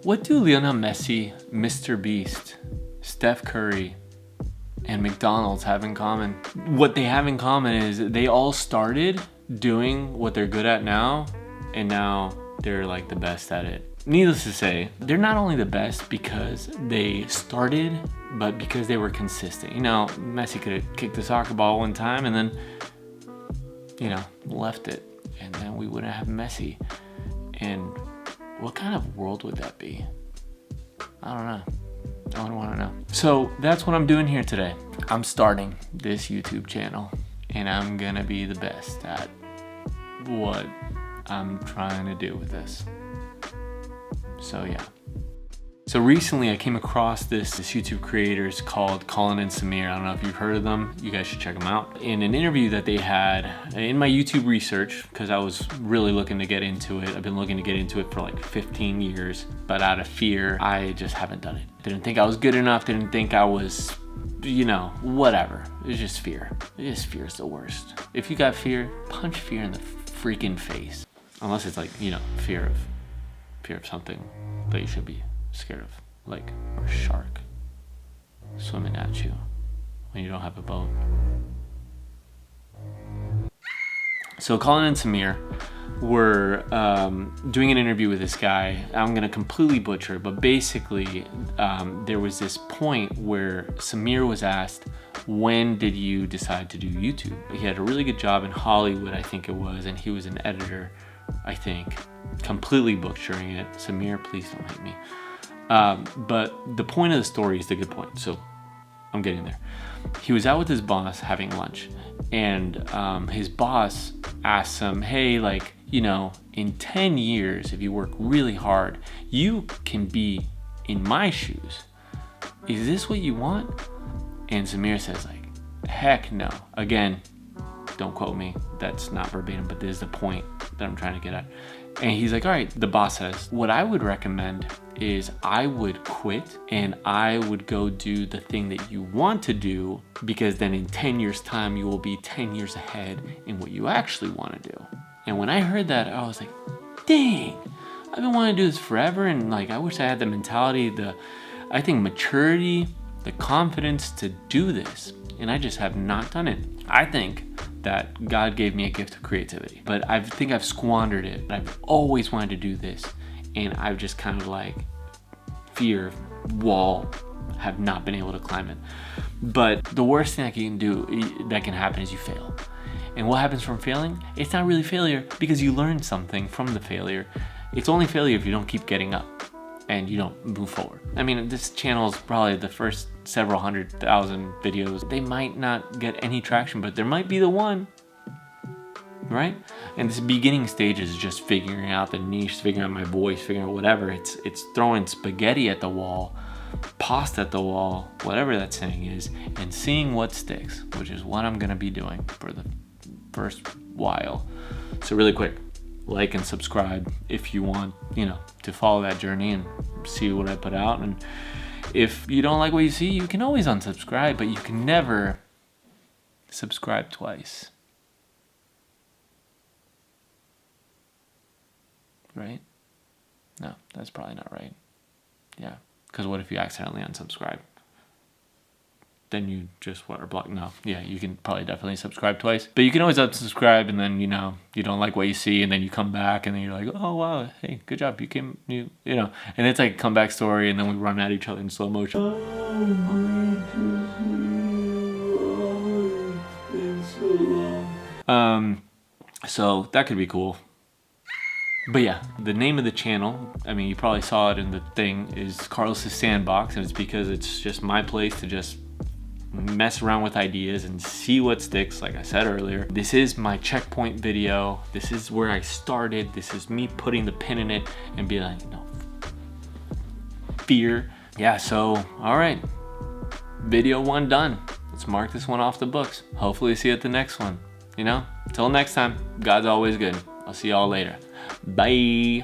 What do Lionel Messi, Mr. Beast, Steph Curry, and McDonald's have in common? What they have in common is they all started doing what they're good at now, and now they're like the best at it. Needless to say, they're not only the best because they started, but because they were consistent. You know, Messi could have kicked the soccer ball one time and then, you know, left it, and then we wouldn't have Messi. And what kind of world would that be? I don't know. I don't want to know. So that's what I'm doing here today. I'm starting this YouTube channel, and I'm gonna be the best at what I'm trying to do with this. So yeah. So recently I came across this YouTube creators called Colin and Samir. I don't know if you've heard of them. You guys should check them out. In an interview that they had in my YouTube research, because I was really looking to get into it. I've been looking to get into it for like 15 years, but out of fear, I just haven't done it. Didn't think I was good enough. Didn't think I was, you know, whatever. It was just fear. Fear is the worst. If you got fear, punch fear in the freaking face. Unless it's like, you know, fear of something that you should be scared of, like a shark swimming at you when you don't have a boat. So Colin and Samir were doing an interview with this guy. I'm gonna completely butcher it, but basically there was this point where Samir was asked, when did you decide to do YouTube? He had a really good job in Hollywood, I think it was, and he was an editor, I think. Completely butchering it. Samir, please don't hate me. But the point of the story is the good point, so I'm getting there. He was out with his boss having lunch, and his boss asked him, hey, like, you know, in 10 years, if you work really hard, you can be in my shoes. Is this what you want? And Samir says, like, heck no. Again, don't quote me. That's not verbatim, but this is the point that I'm trying to get at. And he's like, all right, the boss says, what I would recommend is I would quit and I would go do the thing that you want to do, because then in 10 years time, you will be 10 years ahead in what you actually want to do. And when I heard that, I was like, dang, I've been wanting to do this forever. And like, I wish I had the mentality, I think maturity, the confidence to do this. And I just have not done it. I think that God gave me a gift of creativity, but I think I've squandered it. I've always wanted to do this, and I've just kind of like fear wall, have not been able to climb it. But the worst thing that can happen is you fail. And what happens from failing? It's not really failure, because you learn something from the failure. It's only failure if you don't keep getting up and you don't move forward. I mean, this channel is probably the first several 100,000 videos. They might not get any traction, but there might be the one, right? And this beginning stage is just figuring out the niche, figuring out my voice, figuring out whatever. It's throwing spaghetti at the wall, pasta at the wall, whatever that saying is, and seeing what sticks, which is what I'm gonna be doing for the first while. So really quick, like and subscribe if you want, you know, to follow that journey and see what I put out. And if you don't like what you see, you can always unsubscribe, but you can never subscribe twice. Right? No, that's probably not right. Yeah, because what if you accidentally unsubscribe? Then you just are blocked. No, yeah, you can probably definitely subscribe twice, but you can always unsubscribe, and then, you know, you don't like what you see, and then you come back, and then you're like, oh wow, hey, good job, you know, and it's like a comeback story, and then we run at each other in slow motion. So that could be cool. But yeah, the name of the channel, I mean, you probably saw it in the thing, is Carlos's Sandbox, and it's because it's just my place to just mess around with ideas and see what sticks, like I said earlier. This is my checkpoint video. This is where I started. This is me putting the pin in it and being like, no, fear. Yeah, so, all right. Video 1 done. Let's mark this one off the books. Hopefully see you at the next one. You know, till next time, God's always good. I'll see y'all later. Bye.